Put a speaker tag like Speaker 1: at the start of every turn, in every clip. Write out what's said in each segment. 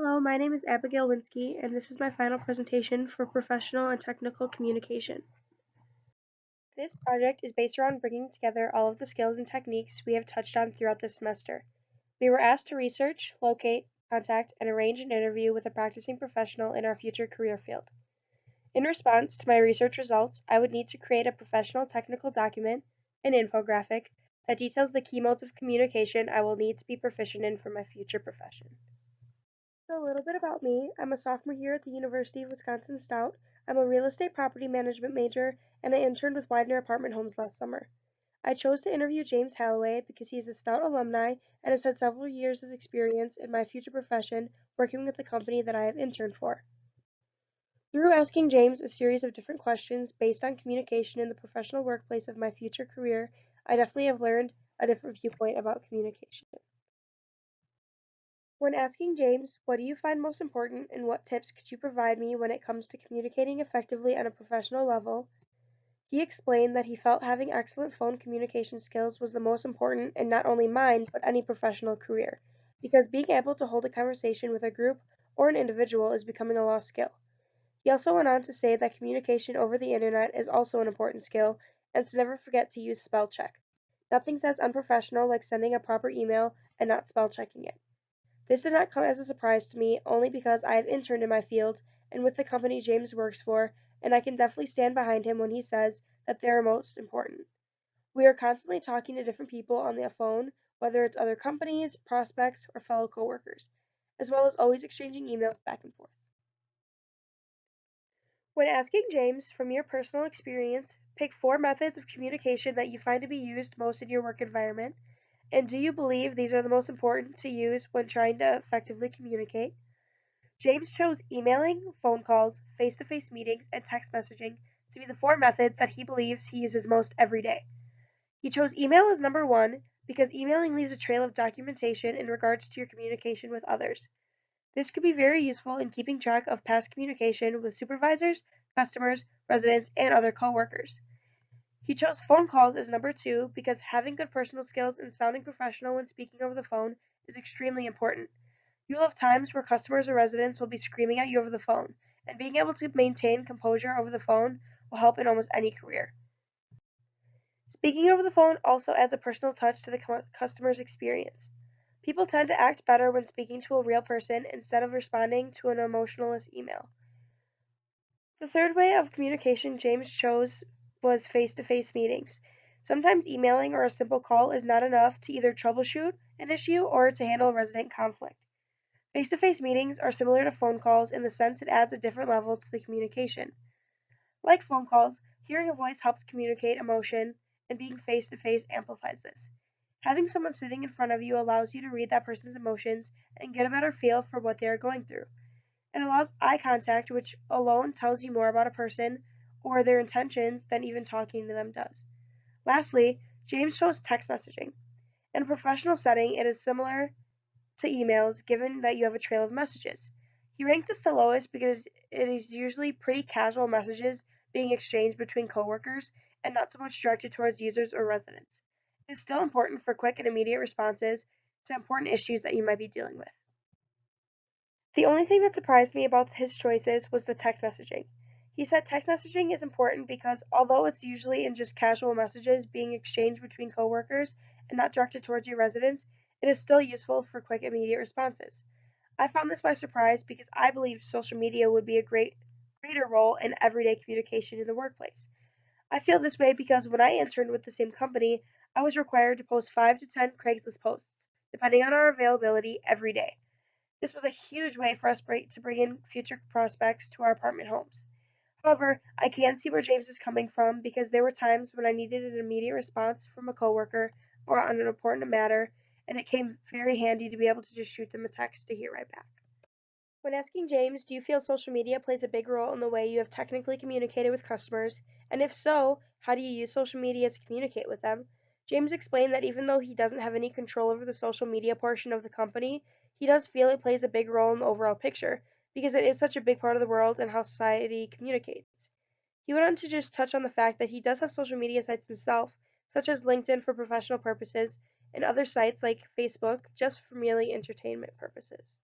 Speaker 1: Hello, my name is Abigail Winsky, and this is my final presentation for professional and technical communication. This project is based around bringing together all of the skills and techniques we have touched on throughout this semester. We were asked to research, locate, contact, and arrange an interview with a practicing professional in our future career field. In response to my research results, I would need to create a professional technical document, an infographic, that details the key modes of communication I will need to be proficient in for my future profession. So a little bit about me. I'm a sophomore here at the University of Wisconsin-Stout. I'm a real estate property management major, and I interned with Widener Apartment Homes last summer. I chose to interview James Halloway because he's a Stout alumni and has had several years of experience in my future profession working with the company that I have interned for. Through asking James a series of different questions based on communication in the professional workplace of my future career, I definitely have learned a different viewpoint about communication. When asking James, what do you find most important and what tips could you provide me when it comes to communicating effectively on a professional level, he explained that he felt having excellent phone communication skills was the most important in not only mine but any professional career, because being able to hold a conversation with a group or an individual is becoming a lost skill. He also went on to say that communication over the internet is also an important skill and to never forget to use spell check. Nothing says unprofessional like sending a proper email and not spell checking it. This did not come as a surprise to me, only because I have interned in my field and with the company James works for, and I can definitely stand behind him when he says that they are most important. We are constantly talking to different people on the phone, whether it's other companies, prospects, or fellow coworkers, as well as always exchanging emails back and forth. When asking James, from your personal experience, pick 4 methods of communication that you find to be used most in your work environment, and do you believe these are the most important to use when trying to effectively communicate? James chose emailing, phone calls, face to face meetings, and text messaging to be the 4 methods that he believes he uses most every day. He chose email as number 1 because emailing leaves a trail of documentation in regards to your communication with others. This could be very useful in keeping track of past communication with supervisors, customers, residents, and other coworkers. He chose phone calls as number 2 because having good personal skills and sounding professional when speaking over the phone is extremely important. You will have times where customers or residents will be screaming at you over the phone, and being able to maintain composure over the phone will help in almost any career. Speaking over the phone also adds a personal touch to the customer's experience. People tend to act better when speaking to a real person instead of responding to an emotionless email. The third way of communication James chose was face to face meetings. Sometimes emailing or a simple call is not enough to either troubleshoot an issue or to handle resident conflict. Face to face meetings are similar to phone calls in the sense it adds a different level to the communication. Like phone calls, hearing a voice helps communicate emotion, and being face to face amplifies this. Having someone sitting in front of you allows you to read that person's emotions and get a better feel for what they are going through. It allows eye contact, which alone tells you more about a person or their intentions than even talking to them does. Lastly, James chose text messaging. In a professional setting, it is similar to emails given that you have a trail of messages. He ranked this the lowest because it is usually pretty casual messages being exchanged between coworkers and not so much directed towards users or residents. It is still important for quick and immediate responses to important issues that you might be dealing with. The only thing that surprised me about his choices was the text messaging. He said text messaging is important because although it's usually in just casual messages being exchanged between coworkers and not directed towards your residents, it is still useful for quick immediate responses. I found this by surprise because I believed social media would be a greater role in everyday communication in the workplace. I feel this way because when I interned with the same company, I was required to post 5 to 10 Craigslist posts, depending on our availability, every day. This was a huge way for us to bring in future prospects to our apartment homes. However, I can see where James is coming from because there were times when I needed an immediate response from a coworker or on an important matter, and it came very handy to be able to just shoot them a text to hear right back. When asking James, do you feel social media plays a big role in the way you have technically communicated with customers? And if so, how do you use social media to communicate with them? James explained that even though he doesn't have any control over the social media portion of the company, he does feel it plays a big role in the overall picture, because it is such a big part of the world and how society communicates. He went on to just touch on the fact that he does have social media sites himself, such as LinkedIn for professional purposes, and other sites like Facebook just for merely entertainment purposes.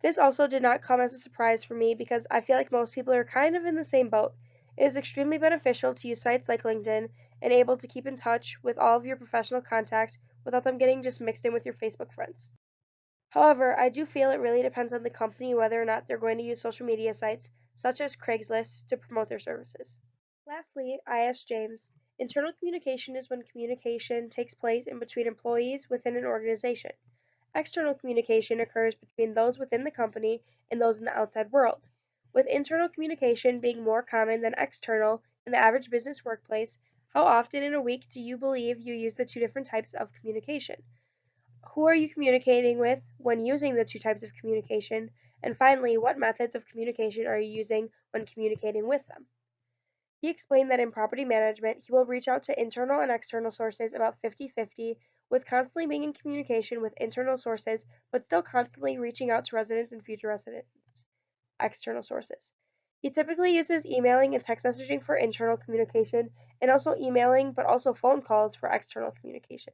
Speaker 1: This also did not come as a surprise for me because I feel like most people are kind of in the same boat. It is extremely beneficial to use sites like LinkedIn and able to keep in touch with all of your professional contacts without them getting just mixed in with your Facebook friends. However, I do feel it really depends on the company whether or not they're going to use social media sites such as Craigslist to promote their services. Lastly, I asked James, internal communication is when communication takes place in between employees within an organization. External communication occurs between those within the company and those in the outside world. With internal communication being more common than external in the average business workplace, how often in a week do you believe you use the two different types of communication? Who are you communicating with when using the two types of communication? And finally, what methods of communication are you using when communicating with them? He explained that in property management, he will reach out to internal and external sources about 50-50, with constantly being in communication with internal sources, but still constantly reaching out to residents and future residents, external sources. He typically uses emailing and text messaging for internal communication, and also emailing, but also phone calls for external communication.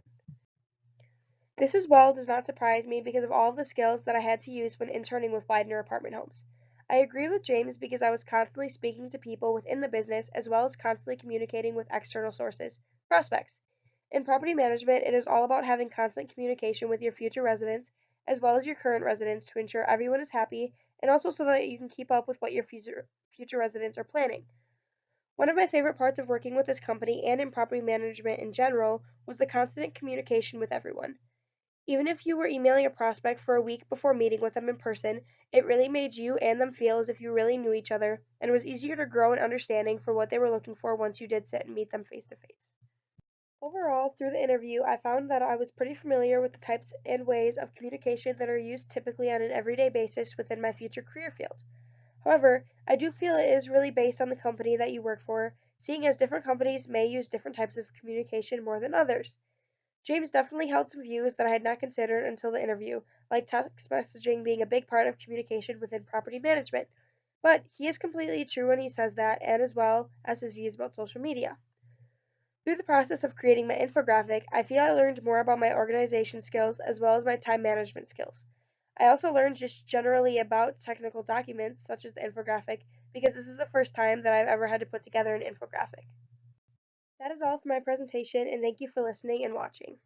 Speaker 1: This as well does not surprise me because of all of the skills that I had to use when interning with Widener Apartment Homes. I agree with James because I was constantly speaking to people within the business as well as constantly communicating with external sources, prospects. In property management, it is all about having constant communication with your future residents as well as your current residents to ensure everyone is happy and also so that you can keep up with what your future residents are planning. One of my favorite parts of working with this company and in property management in general was the constant communication with everyone. Even if you were emailing a prospect for a week before meeting with them in person, it really made you and them feel as if you really knew each other, and it was easier to grow an understanding for what they were looking for once you did sit and meet them face to face. Overall, through the interview, I found that I was pretty familiar with the types and ways of communication that are used typically on an everyday basis within my future career field. However, I do feel it is really based on the company that you work for, seeing as different companies may use different types of communication more than others. James definitely held some views that I had not considered until the interview, like text messaging being a big part of communication within property management. But he is completely true when he says that, and as well as his views about social media. Through the process of creating my infographic, I feel I learned more about my organization skills as well as my time management skills. I also learned just generally about technical documents, such as the infographic, because this is the first time that I've ever had to put together an infographic. That is all for my presentation, and thank you for listening and watching.